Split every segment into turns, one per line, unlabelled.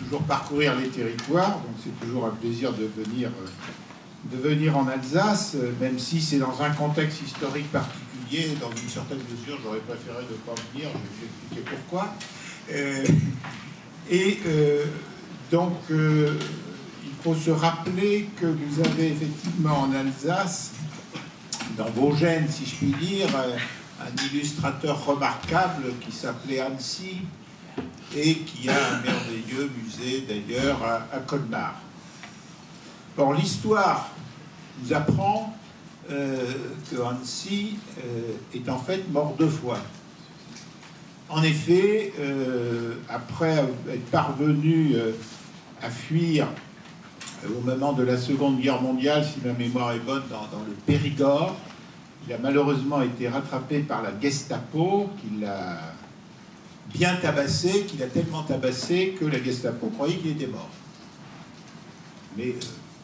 toujours parcourir les territoires, donc c'est toujours un plaisir de venir en Alsace, même si c'est dans un contexte historique particulier. Dans une certaine mesure, j'aurais préféré ne pas venir, je vais vous expliquer pourquoi. Donc, il faut se rappeler que vous avez effectivement en Alsace, dans vos gènes, si je puis dire, un illustrateur remarquable qui s'appelait Annecy et qui a un merveilleux musée d'ailleurs à Colmar. Bon, l'histoire nous apprend que Annecy est en fait mort 2 fois. En effet, après être parvenu à fuir au moment de la Seconde Guerre mondiale, si ma mémoire est bonne, dans le Périgord, il a malheureusement été rattrapé par la Gestapo, qui l'a bien tabassé, qu'il a tellement tabassé que la Gestapo croyait qu'il était mort. Mais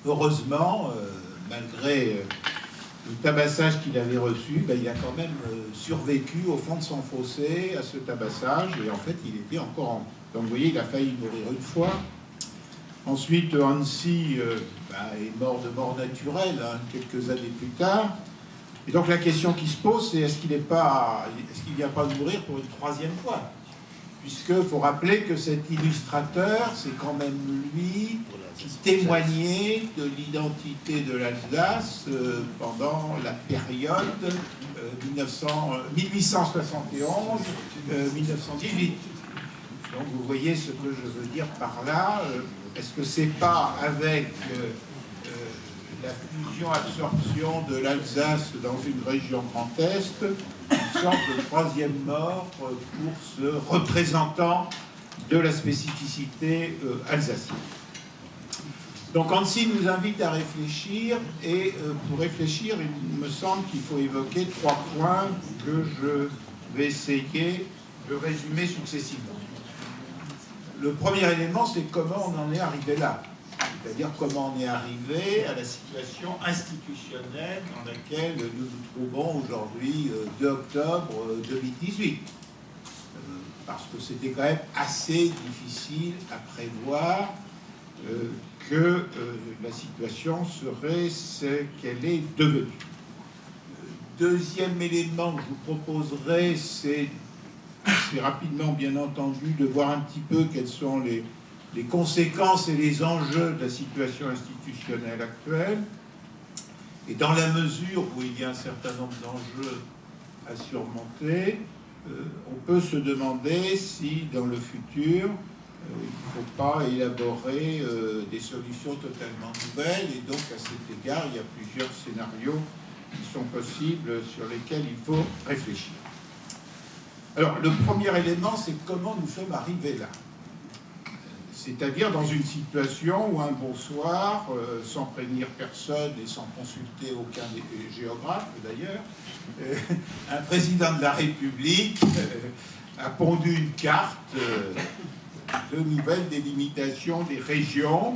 heureusement, malgré le tabassage qu'il avait reçu, il a quand même survécu au fond de son fossé à ce tabassage, et en fait il était encore en... Donc vous voyez, il a failli mourir une fois. Ensuite, Annecy est mort de mort naturelle, quelques années plus tard. Et donc la question qui se pose, c'est est-ce qu'il ne vient pas de mourir pour une 3e fois? Puisqu'il faut rappeler que cet illustrateur, c'est quand même lui qui témoignait de l'identité de l'Alsace pendant la période 1871-1918. Donc vous voyez ce que je veux dire par là. Est-ce que c'est pas avec la fusion-absorption de l'Alsace dans une région Grand Est une sorte de 3e mort pour ce représentant de la spécificité alsacienne? Donc Annecy nous invite à réfléchir, et pour réfléchir, il me semble qu'il faut évoquer 3 points que je vais essayer de résumer successivement. Le premier élément, c'est comment on en est arrivé là, c'est-à-dire comment on est arrivé à la situation institutionnelle dans laquelle nous nous trouvons aujourd'hui, 2 octobre 2018. Parce que c'était quand même assez difficile à prévoir que la situation serait ce qu'elle est devenue. Deuxième élément que je vous proposerai, c'est assez rapidement, bien entendu, de voir un petit peu quelles sont les conséquences et les enjeux de la situation institutionnelle actuelle. Et dans la mesure où il y a un certain nombre d'enjeux à surmonter, on peut se demander si, dans le futur, il ne faut pas élaborer des solutions totalement nouvelles. Et donc, à cet égard, il y a plusieurs scénarios qui sont possibles, sur lesquels il faut réfléchir. Alors, le premier élément, c'est comment nous sommes arrivés là. C'est-à-dire dans une situation où un beau soir, sans prévenir personne et sans consulter aucun des géographes d'ailleurs, un président de la République a pondu une carte de nouvelle délimitation des régions,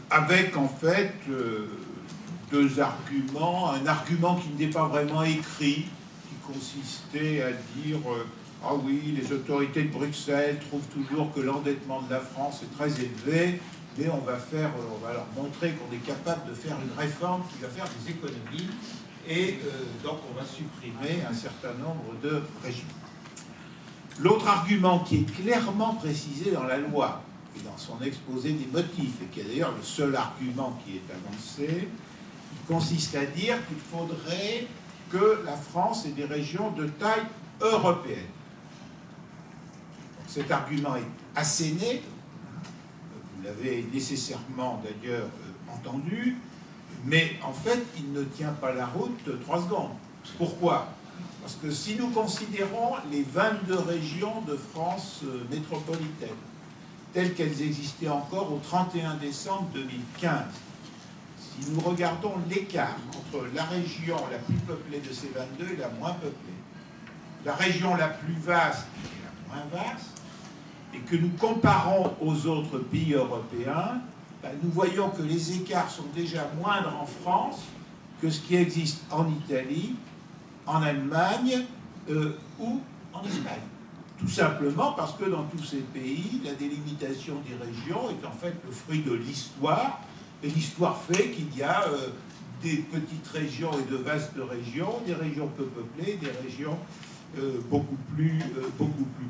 avec en fait 2 arguments. Un argument qui n'était pas vraiment écrit, qui consistait à dire ah oui, les autorités de Bruxelles trouvent toujours que l'endettement de la France est très élevé, mais on va leur montrer qu'on est capable de faire une réforme qui va faire des économies, et donc on va supprimer un certain nombre de régions. L'autre argument qui est clairement précisé dans la loi et dans son exposé des motifs, et qui est d'ailleurs le seul argument qui est avancé, il consiste à dire qu'il faudrait que la France ait des régions de taille européenne. Cet argument est asséné, vous l'avez nécessairement d'ailleurs entendu, mais en fait il ne tient pas la route 3 secondes. Pourquoi ? Parce que si nous considérons les 22 régions de France métropolitaine, telles qu'elles existaient encore au 31 décembre 2015, si nous regardons l'écart entre la région la plus peuplée de ces 22 et la moins peuplée, la région la plus vaste et la moins vaste, et que nous comparons aux autres pays européens, nous voyons que les écarts sont déjà moindres en France que ce qui existe en Italie, en Allemagne ou en Espagne. Tout simplement parce que dans tous ces pays, la délimitation des régions est en fait le fruit de l'histoire. Et l'histoire fait qu'il y a des petites régions et de vastes régions, des régions peu peuplées, des régions beaucoup plus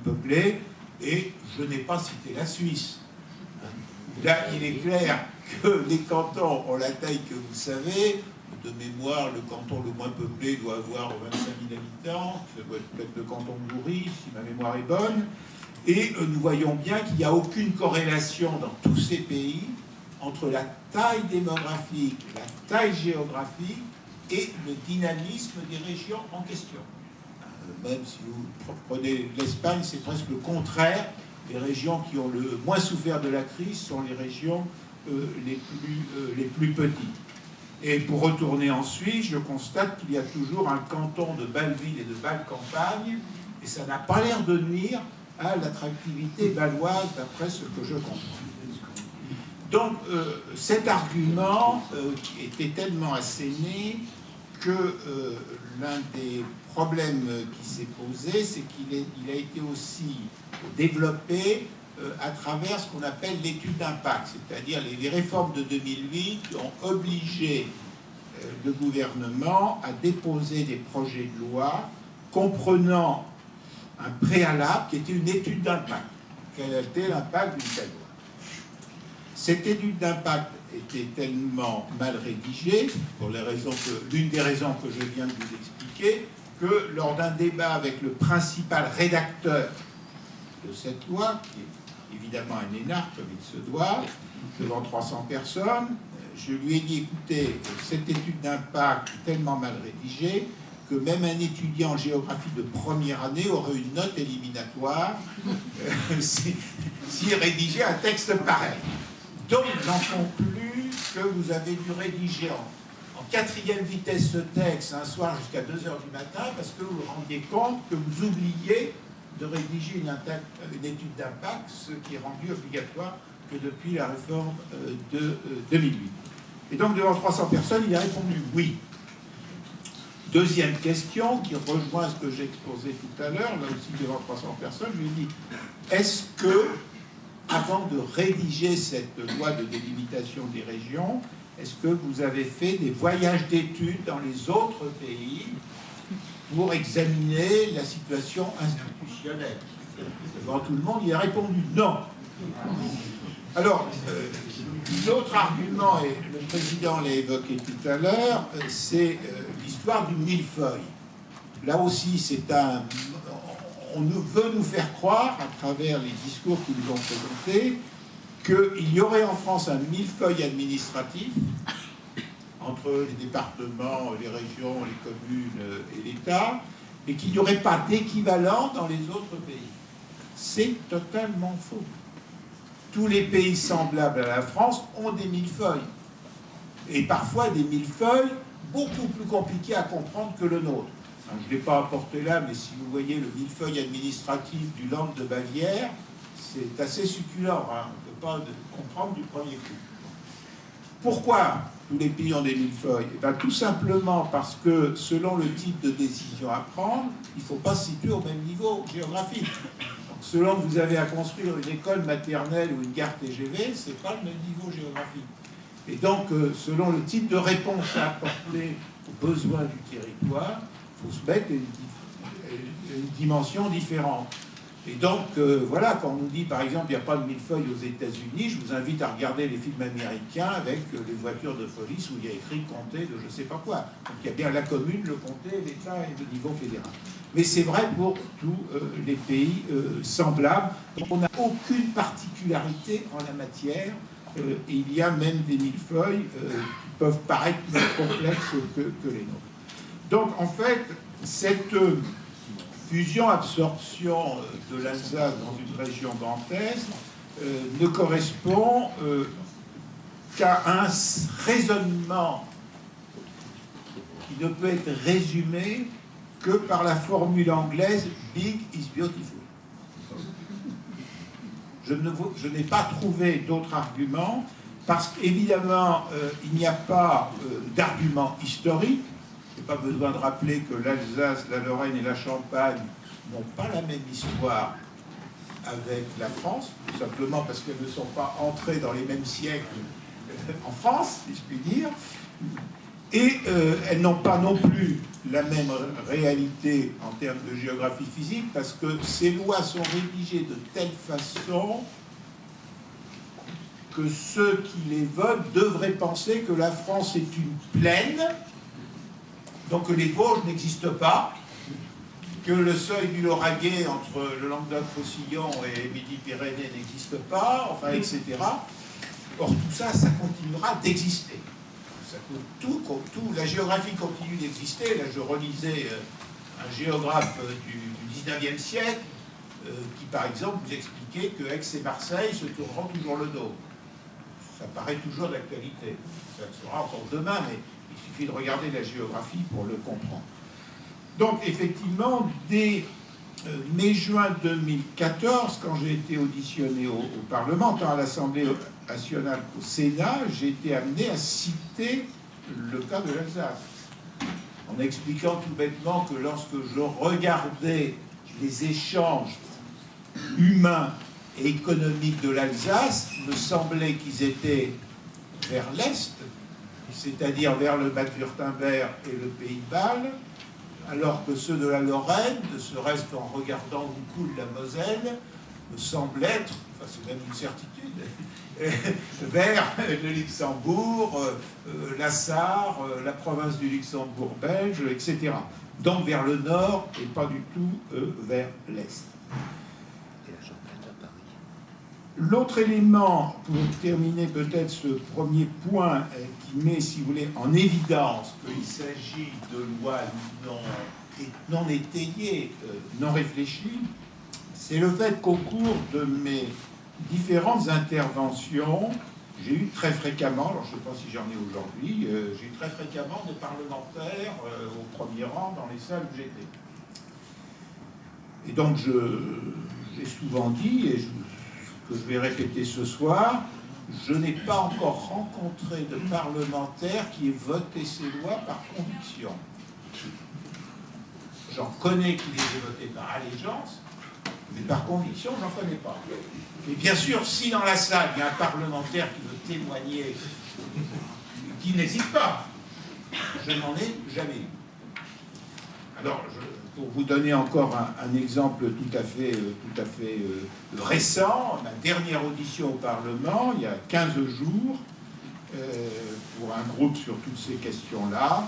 peuplées. Et je n'ai pas cité la Suisse. Là, il est clair que les cantons ont la taille que vous savez. De mémoire, le canton le moins peuplé doit avoir 25 000 habitants. Ça doit être peut-être le canton de Goury, si ma mémoire est bonne. Et nous voyons bien qu'il n'y a aucune corrélation dans tous ces pays entre la taille démographique, la taille géographique et le dynamisme des régions en question. Même si vous prenez l'Espagne, c'est presque le contraire. Les régions qui ont le moins souffert de la crise sont les régions les plus petites. Et pour retourner en Suisse, je constate qu'il y a toujours un canton de Bâle-Ville et de Bâle-Campagne, et ça n'a pas l'air de nuire à l'attractivité bâloise, d'après ce que je comprends. Donc, cet argument était tellement asséné que l'un des problèmes qui s'est posé, c'est qu'il a été aussi développé à travers ce qu'on appelle l'étude d'impact, c'est-à-dire les réformes de 2008 qui ont obligé le gouvernement à déposer des projets de loi comprenant un préalable qui était une étude d'impact. Quel était l'impact d'une telle loi? Cette étude d'impact était tellement mal rédigée, pour l'une des raisons que je viens de vous expliquer, que lors d'un débat avec le principal rédacteur de cette loi, qui est évidemment un énarque comme il se doit, devant 300 personnes, je lui ai dit, écoutez, cette étude d'impact est tellement mal rédigée que même un étudiant en géographie de première année aurait une note éliminatoire s'il rédigeait un texte pareil. Donc, j'en conclus que vous avez dû rédiger en quatrième vitesse ce texte un soir jusqu'à 2 h du matin parce que vous vous rendiez compte que vous oubliez de rédiger une étude d'impact, ce qui est rendu obligatoire que depuis la réforme de 2008. Et donc, devant 300 personnes, il a répondu oui. Deuxième question, qui rejoint ce que j'ai exposé tout à l'heure, là aussi devant 300 personnes, je lui ai dit, est-ce que, avant de rédiger cette loi de délimitation des régions, est-ce que vous avez fait des voyages d'études dans les autres pays pour examiner la situation institutionnelle? Devant tout le monde, il a répondu non. Alors, l'autre argument, et le président l'a évoqué tout à l'heure, c'est l'histoire du millefeuille. Là aussi, on veut nous faire croire, à travers les discours qui nous ont présentés, qu'il y aurait en France un millefeuille administratif entre les départements, les régions, les communes et l'État, et qu'il n'y aurait pas d'équivalent dans les autres pays. C'est totalement faux. Tous les pays semblables à la France ont des millefeuilles. Et parfois des millefeuilles beaucoup plus compliqués à comprendre que le nôtre. Alors, je ne l'ai pas apporté là, mais si vous voyez le millefeuille administratif du Land de Bavière, c'est assez succulent. Hein. On ne peut pas comprendre du premier coup. Pourquoi tous les pays ont des millefeuilles? Eh bien, tout simplement parce que selon le type de décision à prendre, il ne faut pas se situer au même niveau géographique. Donc, selon que vous avez à construire une école maternelle ou une gare TGV, ce n'est pas le même niveau géographique. Et donc, selon le type de réponse à apporter aux besoins du territoire, il faut se mettre une dimension différente. Et donc, voilà, quand on nous dit, par exemple, il n'y a pas de millefeuille aux États-Unis, je vous invite à regarder les films américains avec les voitures de police où il y a écrit comté de je ne sais pas quoi. Donc, il y a bien la commune, le comté, l'État et le niveau fédéral. Mais c'est vrai pour tous les pays semblables. On n'a aucune particularité en la matière. Il y a même des millefeuilles qui peuvent paraître plus complexes que les nôtres. Donc, en fait, cette fusion-absorption de l'Alsace dans une région Grand Est ne correspond qu'à un raisonnement qui ne peut être résumé que par la formule anglaise « big is beautiful ». Je n'ai pas trouvé d'autres arguments, parce qu'évidemment, il n'y a pas d'argument historique. Je n'ai pas besoin de rappeler que l'Alsace, la Lorraine et la Champagne n'ont pas la même histoire avec la France, tout simplement parce qu'elles ne sont pas entrées dans les mêmes siècles en France, si je puis dire, et elles n'ont pas non plus la même réalité en termes de géographie physique, parce que ces lois sont rédigées de telle façon que ceux qui les votent devraient penser que la France est une plaine, donc que les Vosges n'existent pas, que le seuil du Lauragais entre le Languedoc-Roussillon et Midi-Pyrénées n'existe pas, enfin, etc. Or, tout ça, ça continuera d'exister. La géographie continue d'exister. Là, je relisais un géographe du 19e siècle qui, par exemple, vous expliquait que Aix et Marseille se tourneront toujours le dos. Ça paraît toujours d'actualité. Ça le sera encore demain, mais il suffit de regarder la géographie pour le comprendre. Donc, effectivement, dès mai-juin 2014, quand j'ai été auditionné au Parlement, tant à l'Assemblée nationale qu'au Sénat, j'ai été amené à citer le cas de l'Alsace, en expliquant tout bêtement que lorsque je regardais les échanges humains et économiques de l'Alsace, il me semblait qu'ils étaient vers l'Est, c'est-à-dire vers le Bade-Wurtemberg et le Pays de Bâle, alors que ceux de la Lorraine, ne serait-ce qu'en regardant où coule la Moselle, me semblent être, enfin c'est même une certitude, vers le Luxembourg, la Sarre, la province du Luxembourg belge, etc. Donc vers le nord et pas du tout vers l'est. L'autre élément, pour terminer peut-être ce premier point, qui met, si vous voulez, en évidence qu'il s'agit de lois non étayées, non réfléchies, c'est le fait qu'au cours de mes différentes interventions, j'ai eu très fréquemment, alors je ne sais pas si j'en ai aujourd'hui, j'ai eu très fréquemment des parlementaires au premier rang dans les salles où j'étais. Et donc j'ai souvent dit, et que je vais répéter ce soir, je n'ai pas encore rencontré de parlementaire qui ait voté ces lois par conviction. J'en connais qui les aient votées par allégeance, mais par conviction, j'en connais pas. Et bien sûr, si dans la salle, il y a un parlementaire qui veut témoigner, qui n'hésite pas, je n'en ai jamais eu. Alors, pour vous donner encore un exemple tout à fait récent, ma dernière audition au Parlement, il y a 15 jours, pour un groupe sur toutes ces questions-là,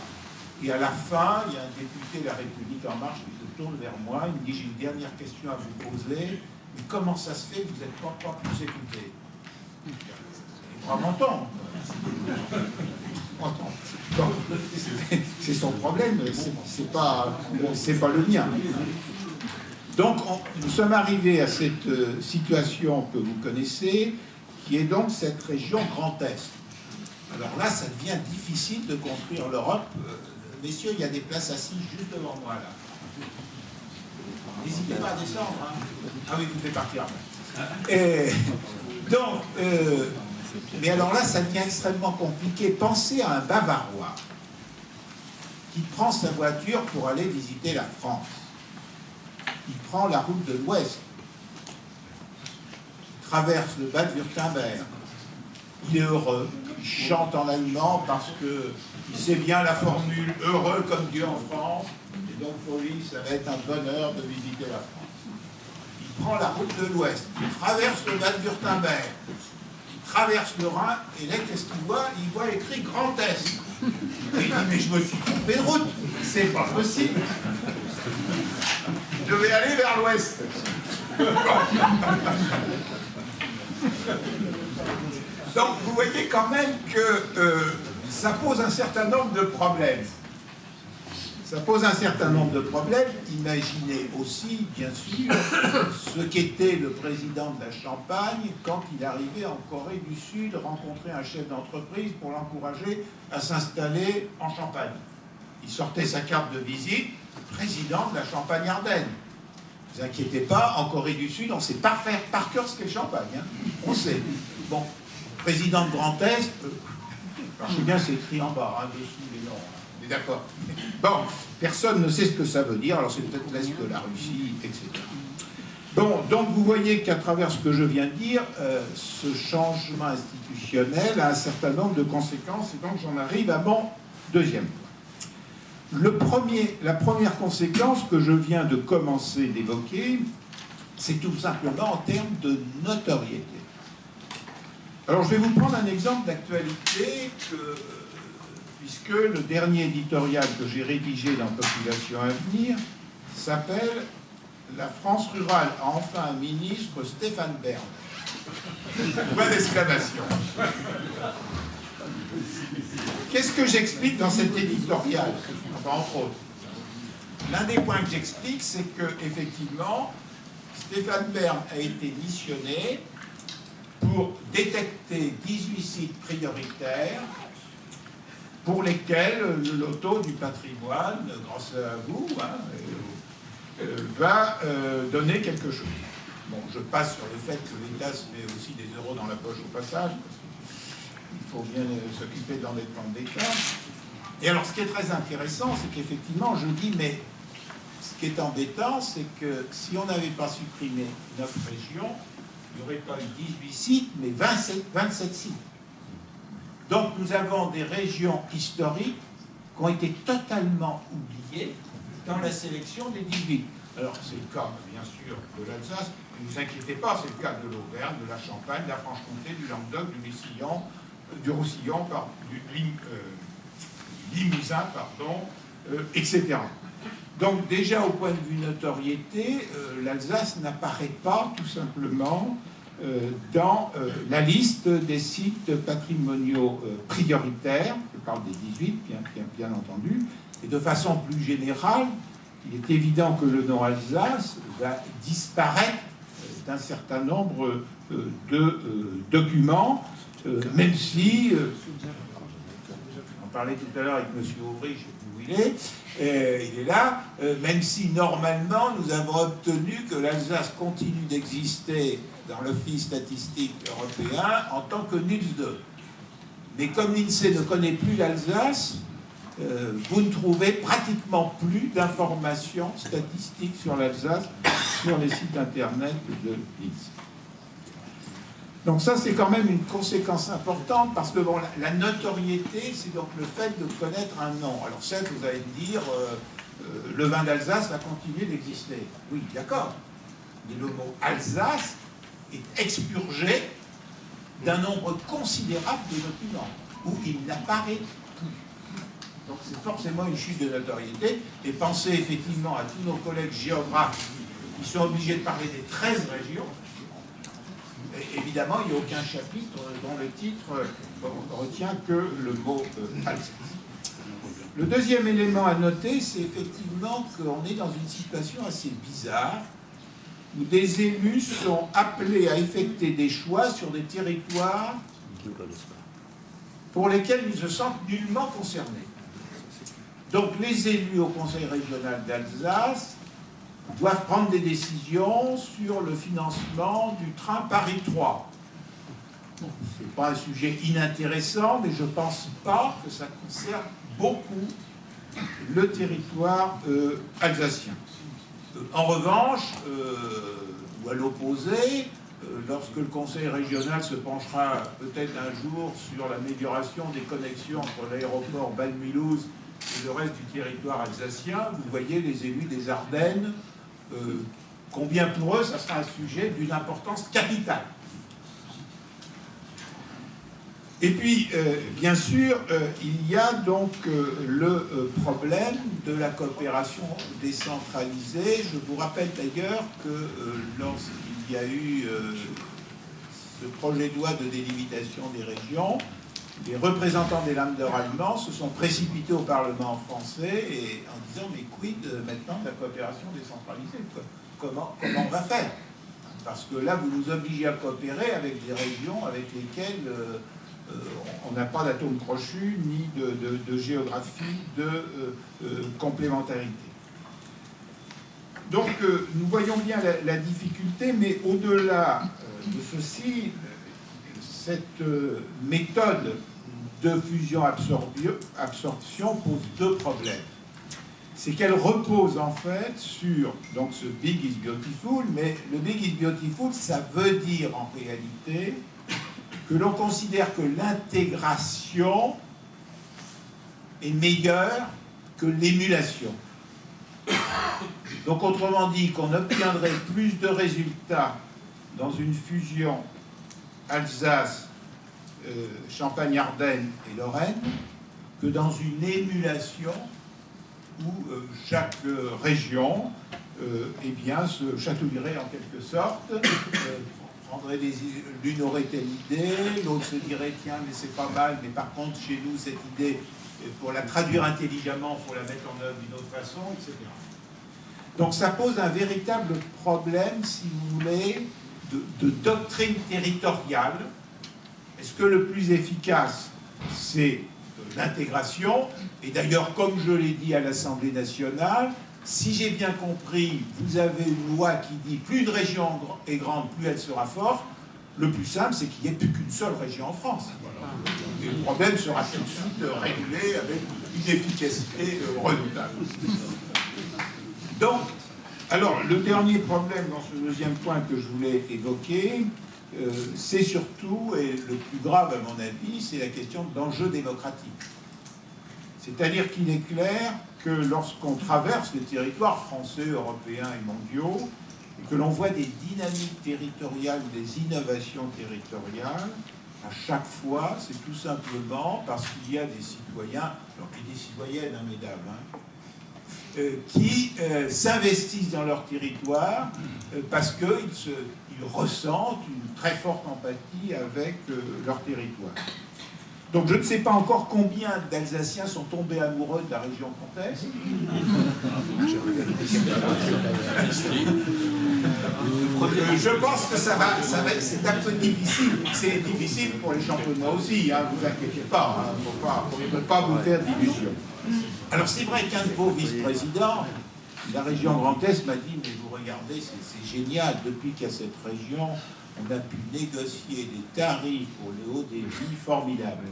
et à la fin, il y a un député de La République En Marche qui se tourne vers moi, il me dit « J'ai une dernière question à vous poser, mais comment ça se fait que vous n'êtes pas plus écouté ?» Il prend mon temps. C'est son problème, c'est pas le mien. Donc, nous sommes arrivés à cette situation que vous connaissez, qui est donc cette région Grand Est. Alors là, ça devient difficile de construire l'Europe. Messieurs, il y a des places assises juste devant moi, là. N'hésitez pas à descendre. Hein. Ah oui, vous pouvez partir après. Et donc, mais alors là, ça devient extrêmement compliqué. Pensez à un Bavarois qui prend sa voiture pour aller visiter la France. Il prend la route de l'Ouest, il traverse le Bade-Wurtemberg. Il est heureux, il chante en allemand parce qu'il sait bien la formule « heureux comme Dieu en France ». Et donc pour lui, ça va être un bonheur de visiter la France. Il prend la route de l'Ouest, il traverse le Bade-Wurtemberg, il traverse le Rhin, et là, qu'est-ce qu'il voit? Il voit écrit Grand Est. Il dit, mais je me suis trompé de route, c'est pas possible. Je vais aller vers l'Ouest. Donc, vous voyez quand même que ça pose un certain nombre de problèmes. Ça pose un certain nombre de problèmes. Imaginez aussi, bien sûr, ce qu'était le président de la Champagne quand il arrivait en Corée du Sud rencontrer un chef d'entreprise pour l'encourager à s'installer en Champagne. Il sortait sa carte de visite, président de la Champagne-Ardenne. Ne vous inquiétez pas, en Corée du Sud, on sait par cœur ce qu'est le Champagne. Hein. On sait. Bon, président de Grand Est, alors je sais bien, c'est écrit en bas, hein, dessous les noms. d'accord. Bon, personne ne sait ce que ça veut dire, alors c'est peut-être l'Est de la Russie, etc. Bon, donc vous voyez qu'à travers ce que je viens de dire, ce changement institutionnel a un certain nombre de conséquences, et donc j'en arrive à mon deuxième point. La première conséquence que je viens de commencer d'évoquer, c'est tout simplement en termes de notoriété. Alors je vais vous prendre un exemple d'actualité, puisque le dernier éditorial que j'ai rédigé dans Population à venir s'appelle « La France rurale a enfin un ministre, Stéphane Bern ». Point d'exclamation. Qu'est-ce que j'explique dans cet éditorial? Enfin, entre autres. L'un des points que j'explique, c'est qu'effectivement, Stéphane Bern a été missionné pour détecter 18 sites prioritaires pour lesquels le loto du patrimoine, grâce à vous, va donner quelque chose. Bon, je passe sur le fait que l'État se met aussi des euros dans la poche au passage, parce qu'il faut bien s'occuper de l'endettement de l'État. Et alors, ce qui est très intéressant, c'est qu'effectivement, je dis, mais ce qui est embêtant, c'est que si on n'avait pas supprimé 9 régions, il n'y aurait pas eu 18 sites, mais 27 sites. Donc, nous avons des régions historiques qui ont été totalement oubliées dans la sélection des 18. Alors, c'est le cas, bien sûr, de l'Alsace. Ne vous inquiétez pas, c'est le cas de l'Auvergne, de la Champagne, de la Franche-Comté, du Languedoc, du Roussillon, du Limousin, etc. Donc, déjà, au point de vue notoriété, l'Alsace n'apparaît pas, tout simplement, dans la liste des sites patrimoniaux prioritaires. Je parle des 18, bien entendu. Et de façon plus générale, il est évident que le nom Alsace va disparaître d'un certain nombre de documents, même si, on parlait tout à l'heure avec M. Aubry, je ne sais plus où il est là, même si normalement nous avons obtenu que l'Alsace continue d'exister dans l'Office statistique européen en tant que NUTS 2. Mais comme l'INSEE ne connaît plus l'Alsace, vous ne trouvez pratiquement plus d'informations statistiques sur l'Alsace sur les sites internet de l'INSEE. Donc ça, c'est quand même une conséquence importante, parce que bon, la notoriété, c'est donc le fait de connaître un nom. Alors certes, vous allez me dire, le vin d'Alsace va continuer d'exister. Oui, d'accord. Mais le mot Alsace est expurgé d'un nombre considérable de documents, où il n'apparaît plus. Donc c'est forcément une chute de notoriété. Et pensez effectivement à tous nos collègues géographes qui sont obligés de parler des 13 régions. Et évidemment, il n'y a aucun chapitre dont le titre retient que le mot Alsace. Le deuxième élément à noter, c'est effectivement qu'on est dans une situation assez bizarre, où des élus sont appelés à effectuer des choix sur des territoires pour lesquels ils se sentent nullement concernés. Donc les élus au Conseil régional d'Alsace doivent prendre des décisions sur le financement du train Paris 3. Ce n'est pas un sujet inintéressant, mais je ne pense pas que ça concerne beaucoup le territoire alsacien. En revanche, ou à l'opposé, lorsque le Conseil régional se penchera peut-être un jour sur l'amélioration des connexions entre l'aéroport Bâle-Mulhouse et le reste du territoire alsacien, vous voyez les élus des Ardennes, combien pour eux ça sera un sujet d'une importance capitale. Et puis, bien sûr, il y a donc le problème de la coopération décentralisée. Je vous rappelle d'ailleurs que lorsqu'il y a eu ce projet de loi de délimitation des régions, les représentants des Länder allemands se sont précipités au Parlement français et en disant « mais quid maintenant de la coopération décentralisée ? Comment on va faire ?» Parce que là, vous nous obligez à coopérer avec des régions avec lesquelles on n'a pas d'atome crochu ni de géographie de complémentarité. Donc, nous voyons bien la difficulté, mais au-delà de ceci, cette méthode de fusion-absorption pose deux problèmes. C'est qu'elle repose en fait sur donc, ce Big is Beautiful, mais le Big is Beautiful, ça veut dire en réalité que l'on considère que l'intégration est meilleure que l'émulation. Donc autrement dit, qu'on obtiendrait plus de résultats dans une fusion Alsace, Champagne-Ardenne et Lorraine que dans une émulation où chaque région eh bien, se chatouillerait en quelque sorte, l'une aurait telle idée, l'autre se dirait tiens mais c'est pas mal, mais par contre chez nous cette idée, pour la traduire intelligemment, il faut la mettre en œuvre d'une autre façon, etc. Donc ça pose un véritable problème, si vous voulez, de doctrine territoriale. Est-ce que le plus efficace, c'est l'intégration? Et d'ailleurs, comme je l'ai dit à l'Assemblée nationale, si j'ai bien compris, vous avez une loi qui dit plus une région est grande, plus elle sera forte. Le plus simple, c'est qu'il n'y ait plus qu'une seule région en France. Voilà. Et le problème sera tout de suite réglé avec une efficacité redoutable. Donc, alors, le dernier problème dans ce deuxième point que je voulais évoquer, c'est surtout, et le plus grave à mon avis, c'est la question d'enjeux démocratiques. C'est-à-dire qu'il est clair que lorsqu'on traverse les territoires français, européens et mondiaux, et que l'on voit des dynamiques territoriales ou des innovations territoriales, à chaque fois, c'est tout simplement parce qu'il y a des citoyens, et des citoyennes, hein, mesdames, qui s'investissent dans leur territoire parce qu'ils ressentent une très forte empathie avec leur territoire. Donc je ne sais pas encore combien d'Alsaciens sont tombés amoureux de la région Grand Est. Je pense que c'est un peu difficile. C'est difficile pour les champenois aussi, hein, vous inquiétez pas, hein, on ne peut pas vous faire d'illusions. Alors c'est vrai qu'un de vos vice-présidents, la région Grand Est, m'a dit, mais vous regardez, c'est génial, depuis qu'il y a cette région, on a pu négocier des tarifs pour le haut débit formidables.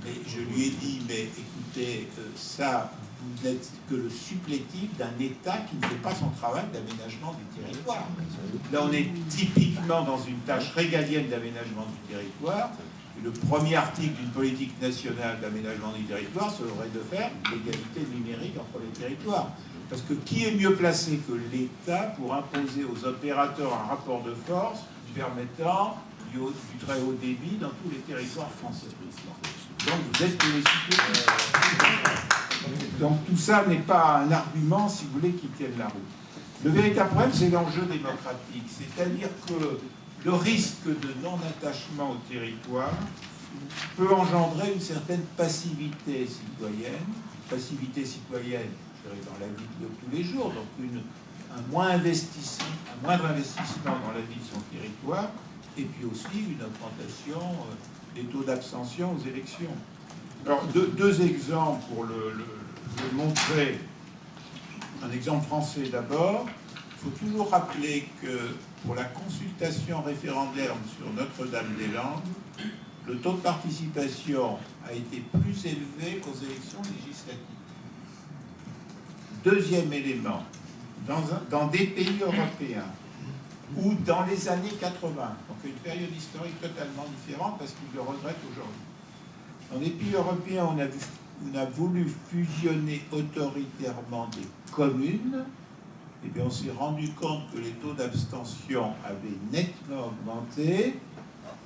Mais je lui ai dit, mais écoutez, ça, vous n'êtes que le supplétif d'un État qui ne fait pas son travail d'aménagement du territoire. Là, on est typiquement dans une tâche régalienne d'aménagement du territoire. Et le premier article d'une politique nationale d'aménagement du territoire serait de faire l'égalité numérique entre les territoires. Parce que qui est mieux placé que l'État pour imposer aux opérateurs un rapport de force permettant du très haut débit dans tous les territoires français? Donc vous êtes sollicité. Donc tout ça n'est pas un argument, si vous voulez, qui tienne la route. Le véritable problème, c'est l'enjeu démocratique. C'est-à-dire que le risque de non-attachement au territoire peut engendrer une certaine passivité citoyenne. Passivité citoyenne, dans la vie de tous les jours, donc un moindre investissement dans la vie de son territoire, et puis aussi une augmentation des taux d'abstention aux élections. Alors, deux exemples pour le montrer. Un exemple français d'abord. Il faut toujours rappeler que pour la consultation référendaire sur Notre-Dame-des-Landes, le taux de participation a été plus élevé qu'aux élections législatives. Deuxième élément, dans des pays européens ou dans les années 80, donc une période historique totalement différente parce qu'ils le regrettent aujourd'hui. Dans les pays européens, on a voulu fusionner autoritairement des communes, et bien on s'est rendu compte que les taux d'abstention avaient nettement augmenté,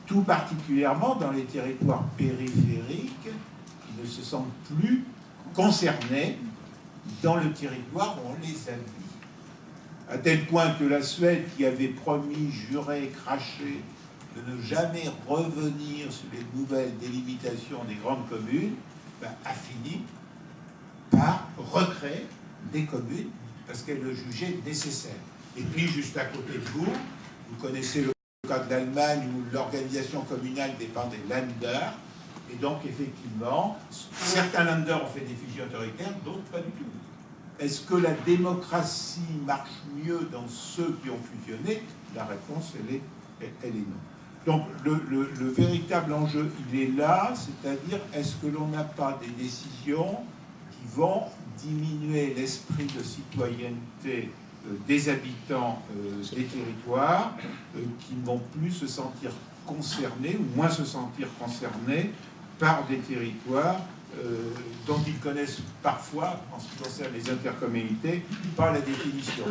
tout particulièrement dans les territoires périphériques qui ne se sentent plus concernés dans le territoire où on les a mis. À tel point que la Suède, qui avait promis, juré, craché de ne jamais revenir sur les nouvelles délimitations des grandes communes, a fini par recréer des communes parce qu'elle le jugeait nécessaire. Et puis, juste à côté de vous, vous connaissez le cas de l'Allemagne où l'organisation communale dépend des Länder. Et donc, effectivement, certains Länder ont fait des fusions autoritaires, d'autres pas du tout. Est-ce que la démocratie marche mieux dans ceux qui ont fusionné? La réponse, elle est non. Donc le véritable enjeu, il est là, c'est-à-dire est-ce que l'on n'a pas des décisions qui vont diminuer l'esprit de citoyenneté des habitants des territoires, qui ne vont plus se sentir concernés, ou moins se sentir concernés par des territoires dont ils connaissent parfois, en ce qui concerne les intercommunalités, pas la définition.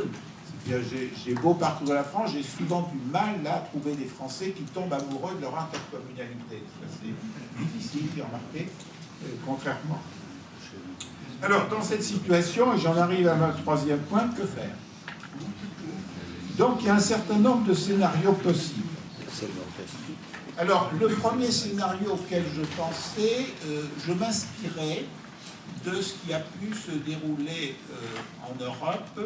J'ai beau parcourir la France, j'ai souvent du mal à trouver des Français qui tombent amoureux de leur intercommunalité. C'est difficile d'y remarquer, contrairement. Alors, dans cette situation, et j'en arrive à mon troisième point, que faire? Donc, il y a un certain nombre de scénarios possibles. Alors, le premier scénario auquel je pensais, je m'inspirais de ce qui a pu se dérouler en Europe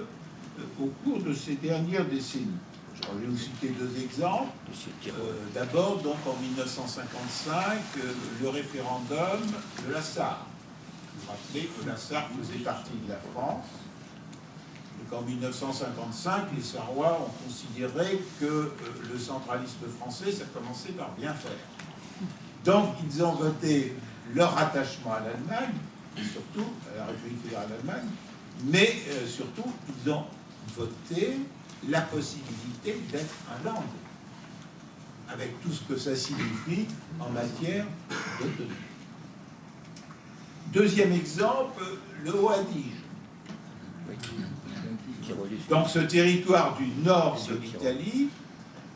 au cours de ces dernières décennies. Je vais vous citer deux exemples. D'abord, donc en 1955, le référendum de la Sarre. Vous vous rappelez que la Sarre faisait partie de la France, et qu'en 1955, les Sarrois ont considéré que le centralisme français, ça commençait par bien faire. Donc, ils ont voté leur attachement à l'Allemagne, et surtout à la République fédérale d'Allemagne, mais surtout, ils ont voté la possibilité d'être un land, avec tout ce que ça signifie en matière d'autonomie. Deuxième exemple, le Haut-Adige. Donc ce territoire du nord de l'Italie,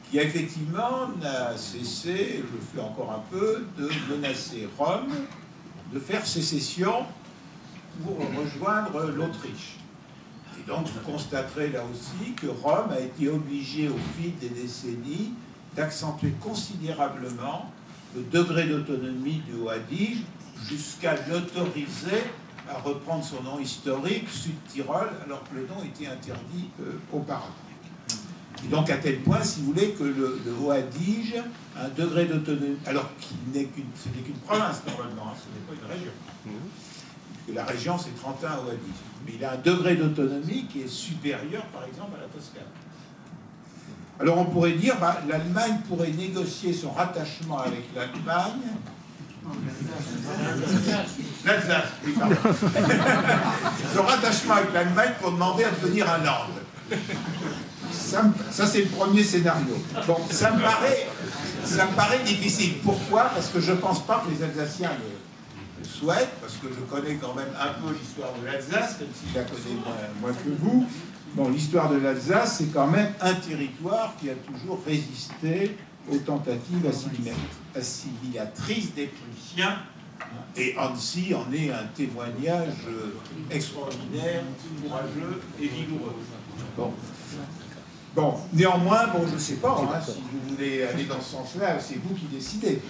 qui effectivement n'a cessé, je fais encore un peu, de menacer Rome, de faire sécession pour rejoindre l'Autriche. Et donc vous constaterez là aussi que Rome a été obligée au fil des décennies d'accentuer considérablement le degré d'autonomie du Haut-Adige jusqu'à l'autoriser à reprendre son nom historique, Sud-Tyrol, alors que le nom était interdit auparavant. Et donc à tel point, si vous voulez, que le Haut-Adige a un degré d'autonomie, alors ce n'est qu'une province normalement, ce n'est pas une région. Puisque la région c'est Trentin Haut-Adige. Mais il a un degré d'autonomie qui est supérieur, par exemple, à la Toscane. Alors on pourrait dire, l'Allemagne pourrait négocier son rattachement avec l'Allemagne. L'Alsace, oui, pardon. Son rattachement avec l'Allemagne pour demander à devenir un land. Ça c'est le premier scénario. Bon, ça me paraît difficile. Pourquoi? Parce que je ne pense pas que les Alsaciens le souhaitent, parce que je connais quand même un peu l'histoire de l'Alsace, même si je la connais moins que vous. Bon, l'histoire de l'Alsace, c'est quand même un territoire qui a toujours résisté aux tentatives assimilatrices des Prussiens, et Annecy en est un témoignage extraordinaire, courageux et vigoureux. Bon, néanmoins, je ne sais pas, si vous voulez aller dans ce sens-là, c'est vous qui décidez.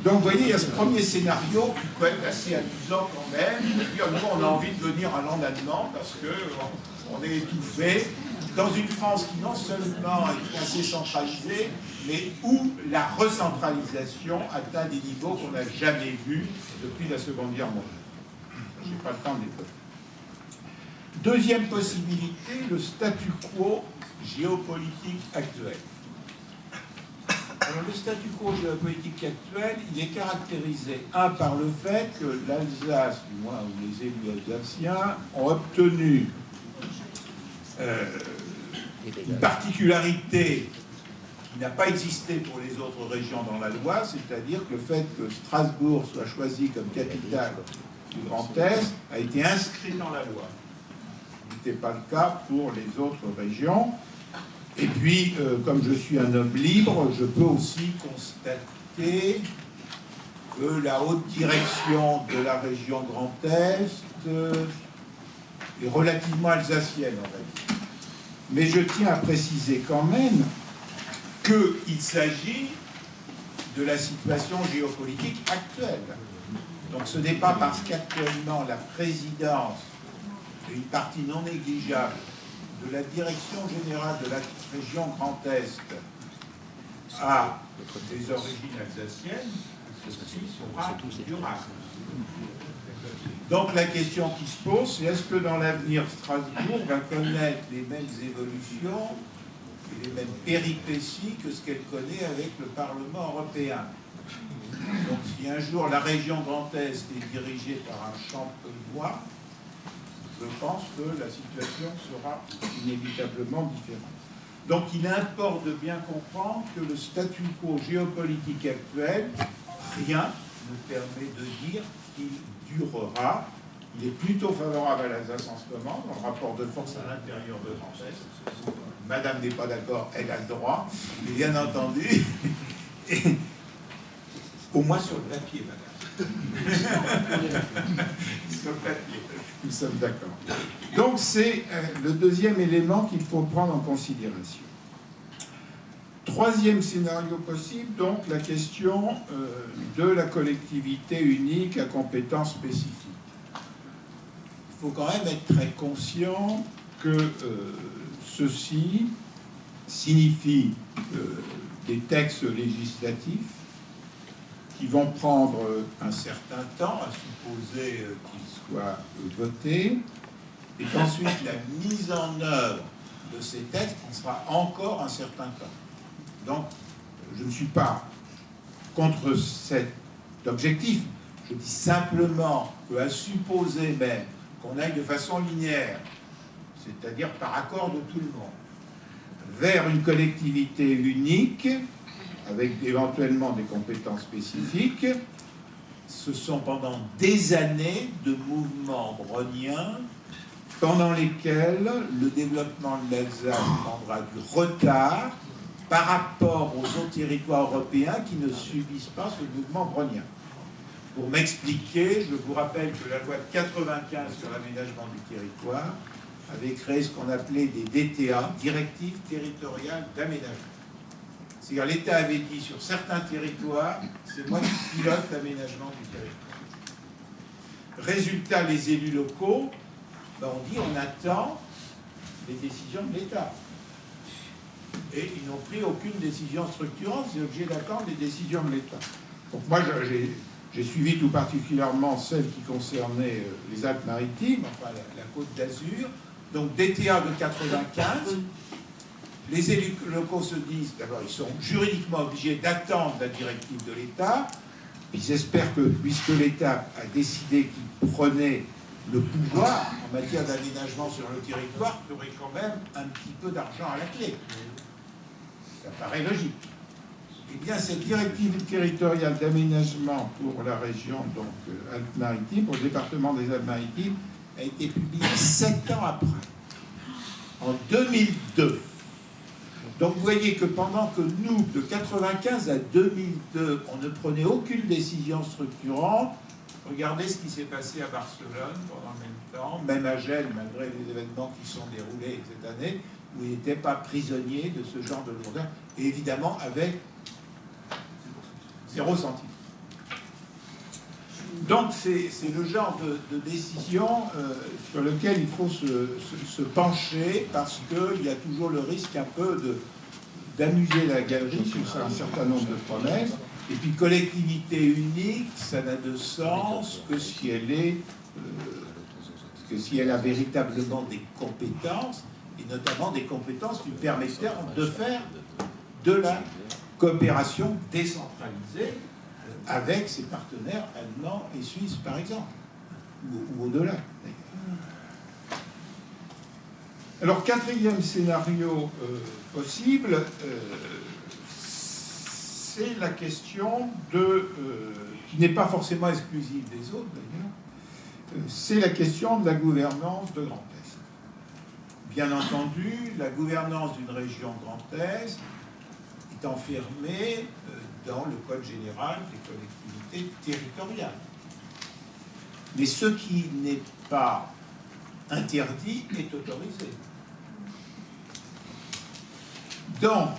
Donc, vous voyez, il y a ce premier scénario qui peut être assez amusant quand même. Nous, on a envie de devenir un land allemand parce qu'on est étouffé dans une France qui non seulement est assez centralisée, mais où la recentralisation atteint des niveaux qu'on n'a jamais vus depuis la Seconde Guerre mondiale. Je n'ai pas le temps de les dire. Deuxième possibilité, le statu quo géopolitique actuel. Alors, le statu quo géopolitique actuel, il est caractérisé, par le fait que l'Alsace, du moins les élus alsaciens, ont obtenu une particularité qui n'a pas existé pour les autres régions dans la loi, c'est-à-dire que le fait que Strasbourg soit choisi comme capitale du Grand Est a été inscrit dans la loi. Ce n'était pas le cas pour les autres régions. Et puis, comme je suis un homme libre, je peux aussi constater que la haute direction de la région Grand Est est relativement alsacienne, on va dire. Mais je tiens à préciser quand même qu'il s'agit de la situation géopolitique actuelle. Donc ce n'est pas parce qu'actuellement la présidence et une partie non négligeable de la direction générale de la région Grand Est a des origines alsaciennes, ceci sera durable. Donc la question qui se pose, c'est est-ce que dans l'avenir Strasbourg va connaître les mêmes évolutions les mêmes péripéties que ce qu'elle connaît avec le Parlement européen. Donc si un jour la région Grand Est est dirigée par un champenois, je pense que la situation sera inévitablement différente. Donc il importe de bien comprendre que le statu quo géopolitique actuel, rien ne permet de dire qu'il durera. Il est plutôt favorable à l'Alsace en ce moment, dans le rapport de force à l'intérieur de Grand Est. Madame n'est pas d'accord, elle a le droit, mais bien entendu, au moins sur le papier, madame. Sur le papier, nous sommes d'accord. Donc c'est le deuxième élément qu'il faut prendre en considération. Troisième scénario possible, donc la question de la collectivité unique à compétences spécifiques. Il faut quand même être très conscient que ceci signifie des textes législatifs qui vont prendre un certain temps, à supposer qu'ils soient votés, et qu'ensuite la mise en œuvre de ces textes prendra encore un certain temps. Donc, je ne suis pas contre cet objectif. Je dis simplement qu'à supposer même qu'on aille de façon linéaire, c'est-à-dire par accord de tout le monde, vers une collectivité unique, avec éventuellement des compétences spécifiques, ce sont pendant des années de mouvements browniens pendant lesquels le développement de l'Alsace prendra du retard par rapport aux autres territoires européens qui ne subissent pas ce mouvement brownien. Pour m'expliquer, je vous rappelle que la loi de 95 sur l'aménagement du territoire avait créé ce qu'on appelait des DTA, directives territoriales d'aménagement. C'est-à-dire l'État avait dit sur certains territoires, c'est moi qui pilote l'aménagement du territoire. Résultat, les élus locaux, on dit on attend les décisions de l'État. Et ils n'ont pris aucune décision structurante, c'est l'objet d'attendre les décisions de l'État. Donc moi, j'ai suivi tout particulièrement celle qui concernait les Alpes-Maritimes, enfin la Côte d'Azur. Donc DTA de 95, les élus locaux se disent, d'abord, ils sont juridiquement obligés d'attendre la directive de l'État. Ils espèrent que, puisque l'État a décidé qu'il prenait le pouvoir en matière d'aménagement sur le territoire, qu'il y aurait quand même un petit peu d'argent à la clé. Ça paraît logique. Eh bien, cette directive territoriale d'aménagement pour la région donc Alpes-Maritimes, pour le département des Alpes-Maritimes, a été publiée 7 ans après, en 2002. Donc vous voyez que pendant que nous, de 1995 à 2002, on ne prenait aucune décision structurante, regardez ce qui s'est passé à Barcelone pendant le même temps, même à Gênes, malgré les événements qui sont déroulés cette année, où il n'était pas prisonnier de ce genre de lourdeur, et évidemment avec 0 centime. Donc c'est le genre de décision sur lequel il faut se pencher, parce qu'il y a toujours le risque un peu d'amuser la galerie sur un certain nombre de promesses. Et puis collectivité unique, ça n'a de sens que si elle a véritablement des compétences, et notamment des compétences lui permettant de faire de la coopération décentralisée avec ses partenaires allemands et suisses, par exemple, ou au-delà. Alors, quatrième scénario possible, c'est la question qui n'est pas forcément exclusive des autres, d'ailleurs, c'est la question de la gouvernance de Grand Est. Bien entendu, la gouvernance d'une région Grand Est est enfermée dans le Code général des collectivités territoriales. Mais ce qui n'est pas interdit est autorisé. Donc,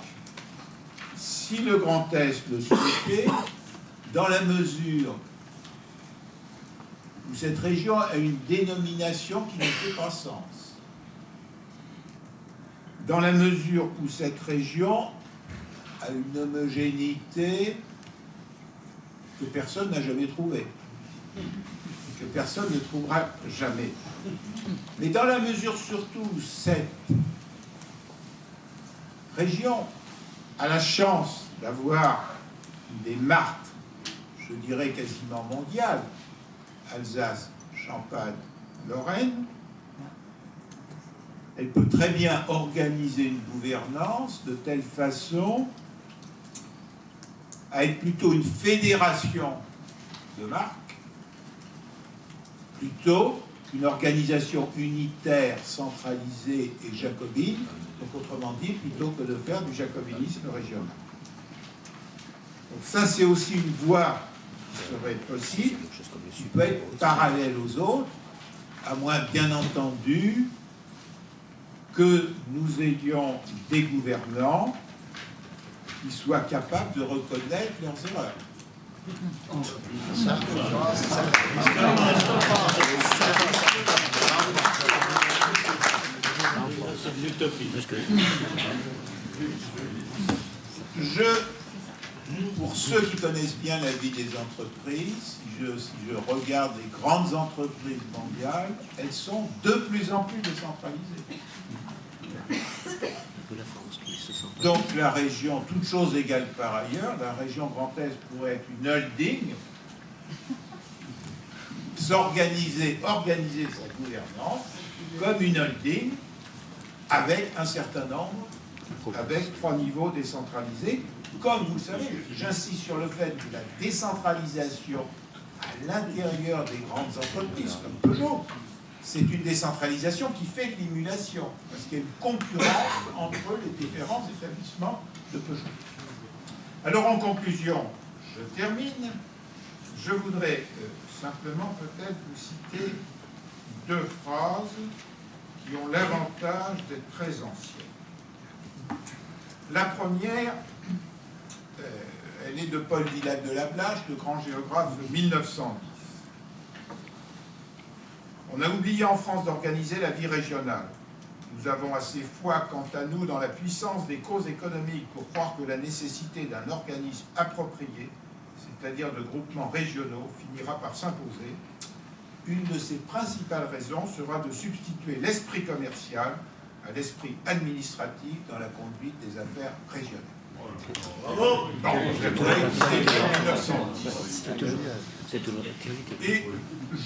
si le Grand Est le souhaitait, dans la mesure où cette région a une dénomination qui ne fait pas sens, dans la mesure où cette région a une homogénéité que personne n'a jamais trouvée, et que personne ne trouvera jamais. Mais dans la mesure surtout où cette région a la chance d'avoir des marques, je dirais quasiment mondiales, Alsace, Champagne, Lorraine, elle peut très bien organiser une gouvernance de telle façon à être plutôt une fédération de marques, plutôt qu'une organisation unitaire, centralisée et jacobine, donc autrement dit, plutôt que de faire du jacobinisme régional. Donc ça, c'est aussi une voie qui serait possible, qui peut être parallèle aux autres, à moins, bien entendu, que nous ayons des gouvernants qui soient capables de reconnaître leurs erreurs. Pour ceux qui connaissent bien la vie des entreprises, si je regarde les grandes entreprises mondiales, elles sont de plus en plus décentralisées. Donc la région, toutes choses égales par ailleurs, la région Grand Est pourrait être une holding, organiser sa gouvernance comme une holding avec un certain nombre, avec 3 niveaux décentralisés. Comme vous le savez, j'insiste sur le fait que la décentralisation à l'intérieur des grandes entreprises, comme Peugeot, c'est une décentralisation qui fait de l'émulation, parce qu'il y a une concurrence entre les différents établissements de Peugeot. Alors en conclusion, je termine. Je voudrais simplement peut-être vous citer 2 phrases qui ont l'avantage d'être très anciennes. La première, elle est de Paul Villac de Lablache, le grand géographe de 1910. On a oublié en France d'organiser la vie régionale. Nous avons assez foi, quant à nous, dans la puissance des causes économiques pour croire que la nécessité d'un organisme approprié, c'est-à-dire de groupements régionaux, finira par s'imposer. Une de ses principales raisons sera de substituer l'esprit commercial à l'esprit administratif dans la conduite des affaires régionales. Bravo. Et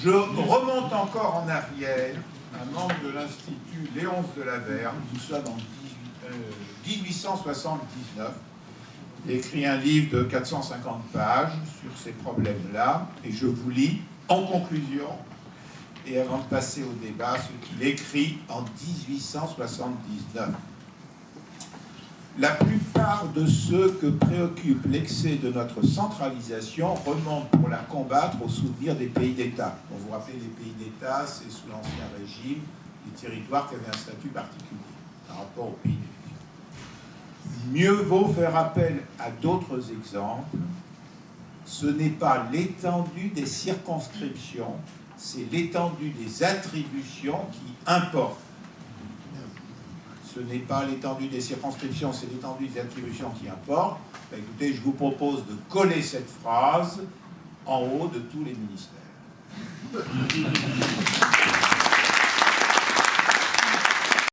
je remonte encore en arrière, un membre de l'Institut Léonce de Laverne, nous sommes en 1879, il écrit un livre de 450 pages sur ces problèmes-là, et je vous lis en conclusion, et avant de passer au débat, ce qu'il écrit en 1879. La plupart de ceux que préoccupe l'excès de notre centralisation remontent pour la combattre au souvenir des pays d'État. Vous vous rappelez, les pays d'État, c'est sous l'Ancien Régime, des territoires qui avaient un statut particulier par rapport aux pays d'État. Mieux vaut faire appel à d'autres exemples. Ce n'est pas l'étendue des circonscriptions, c'est l'étendue des attributions qui importe. Ce n'est pas l'étendue des circonscriptions, c'est l'étendue des attributions qui importe. Ben, écoutez, je vous propose de coller cette phrase en haut de tous les ministères.